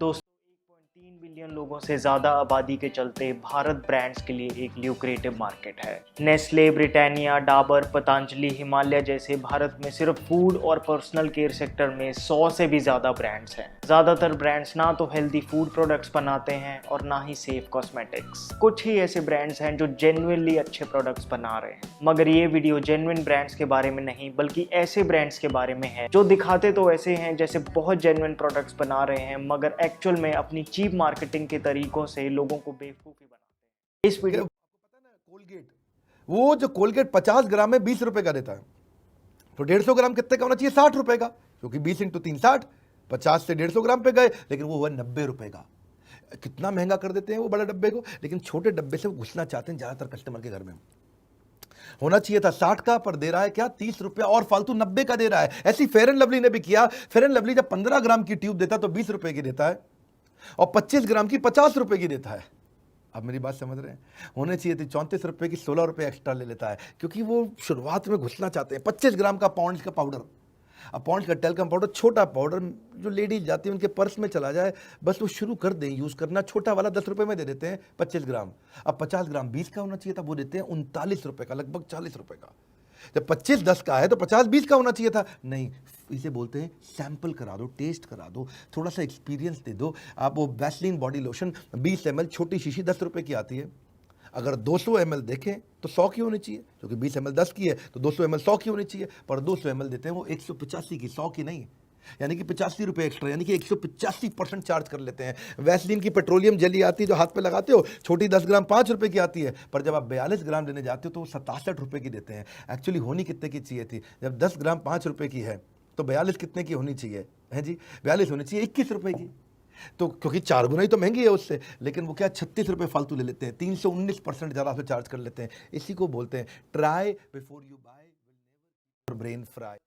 दोस्तों 1.3 बिलियन लोगों से ज़्यादा आबादी के चलते भारत ब्रांड्स के लिए एक ल्यूक्रेटिव मार्केट है। नेस्ले, ब्रिटानिया, डाबर, पतंजलि, हिमालय जैसे भारत में सिर्फ फूड और पर्सनल केयर सेक्टर में 100 से भी ज़्यादा ब्रांड्स हैं। ज़्यादातर ब्रांड्स ना तो हेल्दी फूड प्रोडक्ट्स बनाते हैं और ना ही सेफ कॉस्मेटिक्स। कुछ ही ऐसे ब्रांड्स हैं जो जेन्युइनली अच्छे प्रोडक्ट्स बना रहे हैं। मगर ये वीडियो जेन्युइन ब्रांड्स के बारे में नहीं बल्कि ऐसे ब्रांड्स के बारे में है जो दिखाते तो ऐसे हैं जैसे बहुत जेन्युइन प्रोडक्ट्स बना रहे हैं, मगर एक्चुअल में अपनी चीप मार्केटिंग के तरीकों से लोगों को बेवकूफ़ी बनाते हैं। इस वीडियो पता ना कोलगेट, वो जो कोलगेट 50 ग्राम में 20 रुपए का देता है, तो 150 ग्राम कितने का होना चाहिए? 60 रुपए का, क्योंकि 20 × 3 60, 50 से 150 ग्राम पे गए, लेकिन वो हुआ 90 रुपए का। कितना महंगा कर देते हैं वो बड़े डब्बे को, लेकिन छोटे डब्बे से वो घुसना चाहते हैं ज्यादातर कस्टमर के घर में। होना चाहिए था 60 का, पर दे रहा है क्या 30 रुपया और फालतू 90 का दे रहा है। ऐसी फेयर एंड लवली ने भी किया। फेयर एंड लवली जब 15 ग्राम की ट्यूब देता है तो 20 रुपए की देता है, और 25 ग्राम की 50 रुपए की देता है। आप मेरी बात समझ रहे हैं? होने चाहिए थी 34 रुपए की, 16 रुपए एक्स्ट्रा ले लेता है, क्योंकि वो शुरुआत में घुसना चाहते हैं। 25 ग्राम का पॉन्ड्स का पाउडर, अब पॉन्ड्स का टेल्कम पाउडर, छोटा पाउडर जो लेडीज जाती है उनके पर्स में चला जाए, बस वो शुरू कर दें यूज़ करना। छोटा वाला 10 रुपए में दे देते हैं 25 ग्राम। अब 50 ग्राम 20 का होना चाहिए था, वो देते हैं 39 रुपए का, लगभग 40 रुपए का। जब 25 10 का है तो 50 20 का होना चाहिए था। नहीं, इसे बोलते हैं सैंपल करा दो, टेस्ट करा दो, थोड़ा सा एक्सपीरियंस दे दो। आप वो वैसलीन बॉडी लोशन 20 ml छोटी शीशी 10 रुपए की आती है, अगर 200 ml देखें तो 100 की होनी चाहिए, क्योंकि 20 ml 10 की है तो 200 ml 100 की होनी चाहिए, पर 200 ml देते हैं वो 185 की, 100 की नहीं। यानी कि 85 रुपये एक्स्ट्रा, यानी कि 185% चार्ज कर लेते हैं। वैसलीन की पेट्रोलियम जेली आती है जो हाथ पे लगाते हो, छोटी 10 ग्राम 5 रुपए की आती है, पर जब आप 42 ग्राम लेने जाते हो तो वो 67 रुपए की देते हैं। एक्चुअली होनी कितने की चाहिए थी? जब 10 ग्राम 5 रुपए की है तो 42 कितने की होनी चाहिए है जी? 42 होनी चाहिए 21 रुपए की। तो क्योंकि 4 गुना ही तो महंगी है उससे, लेकिन वो क्या 36 रुपए फालतू ले लेते हैं, 319% ज़्यादा से चार्ज कर लेते हैं। इसी को बोलते हैं try before you buy, brain fry,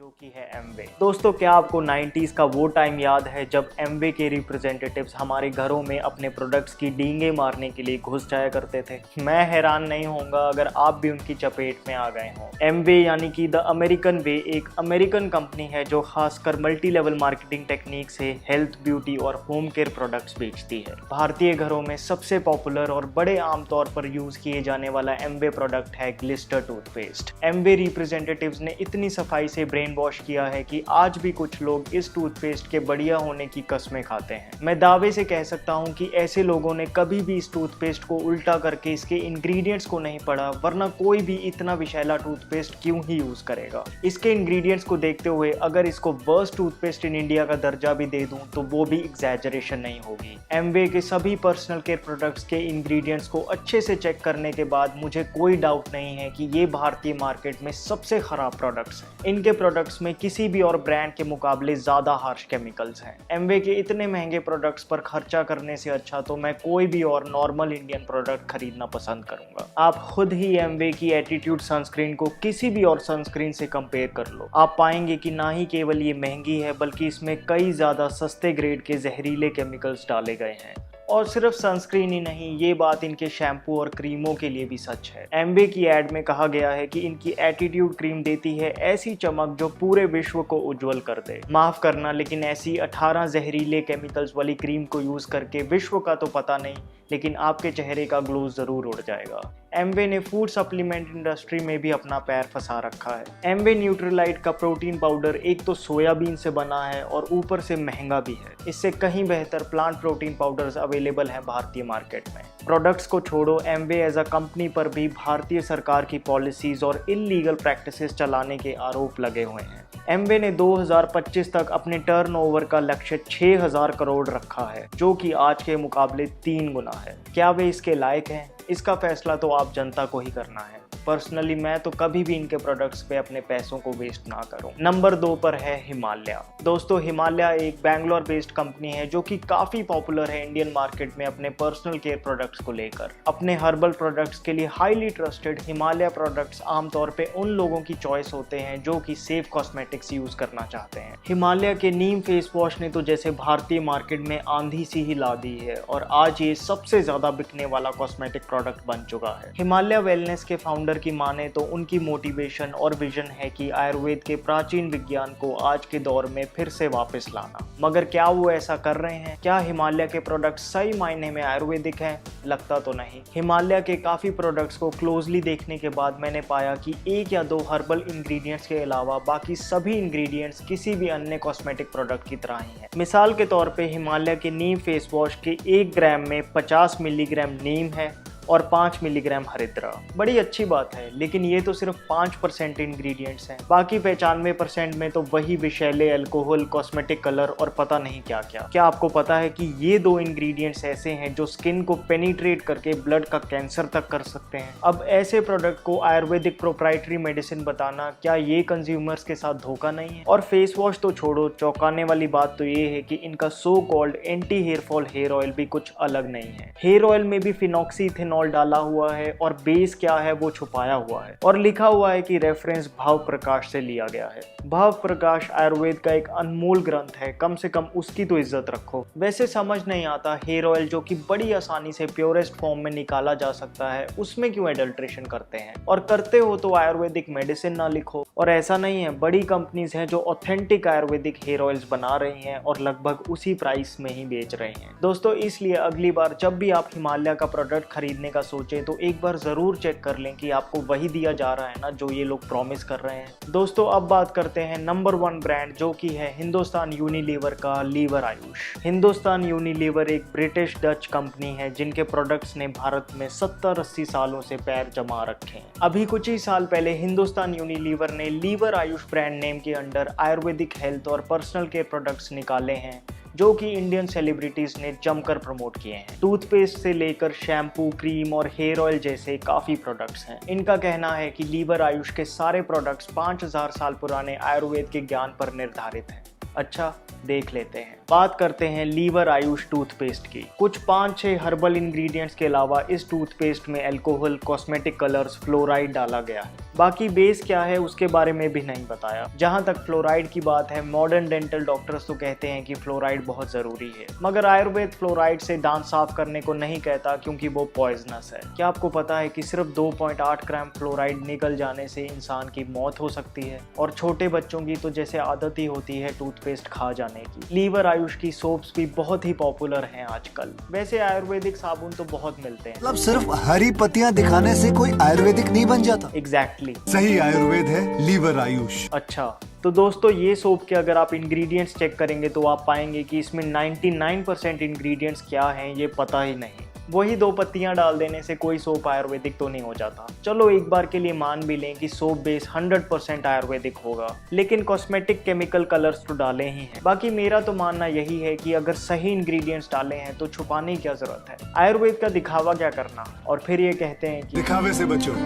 जो कि है एमवे। दोस्तों, क्या आपको 90s का वो टाइम याद है जब एमवे के रिप्रेजेंटेटिव्स हमारे घरों में अपने प्रोडक्ट्स की डींगे मारने के लिए घुस जाया करते थे? मैं हैरान नहीं होऊंगा अगर आप भी उनकी चपेट में आ गए हों। एमवे यानी कि द अमेरिकन वे एक अमेरिकन कंपनी है जो खासकर मल्टी लेवल मार्केटिंग टेक्निक से हेल्थ, ब्यूटी और होम केयर प्रोडक्ट्स बेचती है। भारतीय घरों में सबसे पॉपुलर और बड़े आमतौर पर यूज किए जाने वाला एमवे प्रोडक्ट है ग्लिस्टर टूथपेस्ट। एमवे रिप्रेजेंटेटिव्स ने इतनी सफाई से ब्रेन वॉश किया है कि आज भी कुछ लोग इस टूथपेस्ट के बढ़िया होने की कस्में खाते हैं। मैं दावे से कह सकता हूं कि ऐसे लोगों ने कभी भी इस टूथपेस्ट को उल्टा करके इसके इंग्रेडिएंट्स को नहीं पढ़ा, वरना कोई भी इतना विषैला टूथपेस्ट क्यों ही यूज करेगा। इसके इंग्रेडिएंट्स को देखते हुए अगर इसको वर्स्ट टूथपेस्ट इन इंडिया का दर्जा भी दे दूं तो वो भी एग्जैजरेशन नहीं होगी। एमवे के सभी पर्सनल केयर प्रोडक्ट्स के इंग्रेडिएंट्स को अच्छे से चेक करने के बाद मुझे कोई डाउट नहीं है कि ये भारतीय मार्केट में सबसे खराब प्रोडक्ट्स हैं। इनके प्रोडक्ट्स में किसी भी और ब्रांड के मुकाबले ज्यादा हार्श केमिकल्स हैं। एमवे के इतने महंगे प्रोडक्ट्स पर खर्चा करने से अच्छा तो मैं कोई भी और नॉर्मल इंडियन प्रोडक्ट खरीदना पसंद करूंगा। आप खुद ही एमवे की एटीट्यूड सनस्क्रीन को किसी भी और सनस्क्रीन से कंपेयर कर लो, आप पाएंगे कि ना ही केवल ये महंगी है बल्कि इसमें कई ज्यादा सस्ते ग्रेड के जहरीले केमिकल्स डाले गए हैं। और सिर्फ सनस्क्रीन ही नहीं, ये बात इनके शैम्पू और क्रीमों के लिए भी सच है। एमवे की एड में कहा गया है कि इनकी एटीट्यूड क्रीम देती है ऐसी चमक जो पूरे विश्व को उज्जवल कर दे। माफ करना, लेकिन ऐसी 18 जहरीले केमिकल्स वाली क्रीम को यूज करके विश्व का तो पता नहीं, लेकिन आपके चेहरे का ग्लो जरूर उड़ जाएगा। एमवे ने फूड सप्लीमेंट इंडस्ट्री में भी अपना पैर फंसा रखा है। एमवे न्यूट्रीलाइट का प्रोटीन पाउडर एक तो सोयाबीन से बना है और ऊपर से महंगा भी है। इससे कहीं बेहतर प्लांट प्रोटीन पाउडर्स अवेलेबल हैं भारतीय मार्केट में। प्रोडक्ट्स को छोड़ो, एमवे एज अ कंपनी पर भी भारतीय सरकार की पॉलिसीज और इल्लीगल प्रैक्टिसेस चलाने के आरोप लगे हुए हैं। एमवे ने 2025 तक अपने टर्नओवर का लक्ष्य 6000 करोड़ रखा है, जो कि आज के मुकाबले 3 गुना है। क्या वे इसके लायक हैं? इसका फैसला तो आप जनता को ही करना है। पर्सनली मैं तो कभी भी इनके प्रोडक्ट्स पे अपने पैसों को वेस्ट ना करूं। नंबर 2 पर है हिमालय। दोस्तों, हिमालय एक बैंगलोर बेस्ड कंपनी है जो कि काफी पॉपुलर है इंडियन मार्केट में अपने पर्सनल केयर प्रोडक्ट्स को लेकर। अपने हर्बल प्रोडक्ट्स के लिए हाईली ट्रस्टेड हिमालय प्रोडक्ट्स आमतौर पे उन लोगों की चॉइस होते हैं जो कि सेफ कॉस्मेटिक्स यूज करना चाहते हैं। हिमालय के नीम फेस वॉश ने तो जैसे भारतीय मार्केट में आंधी सी ही ला दी है और आज ये सबसे ज्यादा बिकने वाला कॉस्मेटिक प्रोडक्ट बन चुका है। हिमालय वेलनेस के फाउंडर फाउंडर की माने तो उनकी मोटिवेशन और विजन है कि आयुर्वेद के प्राचीन विज्ञान को आज के दौर में फिर से वापस लाना। मगर क्या वो ऐसा कर रहे हैं? क्या हिमालय के प्रोडक्ट्स सही मायने में आयुर्वेदिक हैं? लगता तो नहीं। हिमालय के काफ़ी प्रोडक्ट्स को क्लोजली देखने के बाद मैंने पाया कि 1 या 2 हर्बल इंग्रेडिएंट्स के अलावा बाकी सभी इंग्रेडिएंट्स किसी भी अन्य कॉस्मेटिक प्रोडक्ट की तरह ही हैं। मिसाल के तौर पे हिमालय के नीम फेस वॉश के 1 ग्राम में 50 मिलीग्राम नीम है और 5 मिलीग्राम हरिद्रा। बड़ी अच्छी बात है, लेकिन ये तो सिर्फ 5% इंग्रेडिएंट्स हैं। बाकी 95% में तो वही विषैले अल्कोहल, कॉस्मेटिक कलर और पता नहीं क्या क्या। क्या आपको पता है कि ये 2 इंग्रेडिएंट्स ऐसे हैं जो स्किन को पेनिट्रेट करके ब्लड का कैंसर तक कर सकते हैं? अब ऐसे प्रोडक्ट को आयुर्वेदिक प्रोप्राइटरी मेडिसिन बताना, क्या ये कंज्यूमर्स के साथ धोखा नहीं है? और फेस वॉश तो छोड़ो, चौंकाने वाली बात तो ये है कि इनका so called anti hair fall hair oil भी कुछ अलग नहीं है। हेयर ऑयल में भी फिनॉक्सीइथेनॉल डाला हुआ है और बेस क्या है वो छुपाया हुआ है और लिखा हुआ है कि रेफरेंस भाव प्रकाश से लिया गया है। भाव प्रकाश आयुर्वेद का एक अनमोल ग्रंथ है, कम से कम उसकी तो इज्जत रखो। वैसे समझ नहीं आता हेयर ऑयल जो कि बड़ी आसानी से प्योरेस्ट फॉर्म में निकाला जा सकता है, उसमें क्यों एडल्ट्रेशन करते हैं? और करते हो तो आयुर्वेदिक मेडिसिन ना लिखो। और ऐसा नहीं है, बड़ी कंपनीज हैं जो ऑथेंटिक आयुर्वेदिक हेयर ऑयल्स बना रही हैं और लगभग उसी प्राइस में ही बेच रही हैं। दोस्तों, इसलिए अगली बार जब भी आप हिमालय का प्रोडक्ट खरीदने का सोचे तो एक बार जरूर चेक कर लें कि आपको वही दिया जा रहा है ना जो ये लोग प्रॉमिस कर रहे हैं। दोस्तों, अब बात करते हैं नंबर 1 ब्रांड जो कि है हिंदुस्तान यूनिलीवर का लीवर आयुष। हिंदुस्तान यूनिलीवर एक ब्रिटिश डच कंपनी है जिनके प्रोडक्ट्स ने भारत में 70-80 सालों से पैर जमा रखे हैं। अभी कुछ ही साल पहले हिंदुस्तान यूनिलीवर ने लीवर आयुष ब्रांड नेम के अंडर आयुर्वेदिक हेल्थ और पर्सनल केयर प्रोडक्ट्स निकाले हैं जो कि इंडियन सेलिब्रिटीज ने जमकर प्रमोट किए हैं। टूथपेस्ट से लेकर शैम्पू, क्रीम और हेयर ऑयल जैसे काफी प्रोडक्ट्स हैं। इनका कहना है कि लीवर आयुष के सारे प्रोडक्ट्स 5000 साल पुराने आयुर्वेद के ज्ञान पर निर्धारित हैं। अच्छा, देख लेते हैं। बात करते हैं लीवर आयुष टूथपेस्ट की। कुछ 5-6 हर्बल इंग्रेडिएंट्स के अलावा इस टूथपेस्ट में अल्कोहल, कॉस्मेटिक कलर्स, फ्लोराइड डाला गया है। बाकी बेस क्या है उसके बारे में भी नहीं बताया। जहां तक फ्लोराइड की बात है, मॉडर्न डेंटल डॉक्टर्स तो कहते हैं कि फ्लोराइड बहुत जरूरी है, मगर आयुर्वेद फ्लोराइड से दांत साफ करने को नहीं कहता क्योंकि वो पॉइजनस है। क्या आपको पता है कि सिर्फ 2.8 ग्राम फ्लोराइड निकल जाने से इंसान की मौत हो सकती है? और छोटे बच्चों की तो जैसे आदत ही होती है टूथपेस्ट खा जाने की। लीवर आयुष की सोप्स भी बहुत ही पॉपुलर हैं आजकल। वैसे आयुर्वेदिक साबुन तो बहुत मिलते हैं। मतलब सिर्फ हरी पत्तियां दिखाने से कोई आयुर्वेदिक नहीं बन जाता। एग्जैक्टली। सही आयुर्वेद है लीवर आयुष। अच्छा, तो दोस्तों ये सोप के अगर आप इंग्रेडिएंट्स चेक करेंगे तो आप पाएंगे कि इसमें 99% इंग्रेडिएंट्स क्या हैं ये पता ही नहीं। वही 2 पत्तियां डाल देने से कोई सोप आयुर्वेदिक तो नहीं हो जाता। चलो एक बार के लिए मान भी लें कि सोप बेस 100% आयुर्वेदिक होगा, लेकिन कॉस्मेटिक केमिकल कलर्स तो डाले ही हैं। बाकी मेरा तो मानना यही है कि अगर सही इंग्रेडिएंट्स डाले हैं तो छुपाने की क्या जरूरत है? आयुर्वेद का दिखावा क्या करना? और फिर ये कहते हैं कि दिखावे से बचो,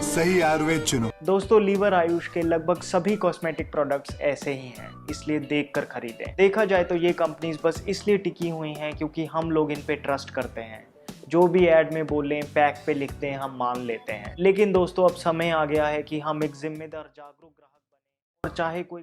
सही आयुर्वेद चुनो। दोस्तों, लीवर आयुष के लगभग सभी कॉस्मेटिक प्रोडक्ट्स ऐसे ही हैं, इसलिए देखकर खरीदें। देखा जाए तो ये कंपनीज बस इसलिए टिकी हुई हैं क्योंकि हम लोग इन पे ट्रस्ट करते हैं। जो भी ऐड में बोलें, पैक पे लिखते हैं, हम मान लेते हैं। लेकिन दोस्तों, अब समय आ गया है कि हम एक जिम्मेदार, जागरूक ग्राहक बने और चाहे कोई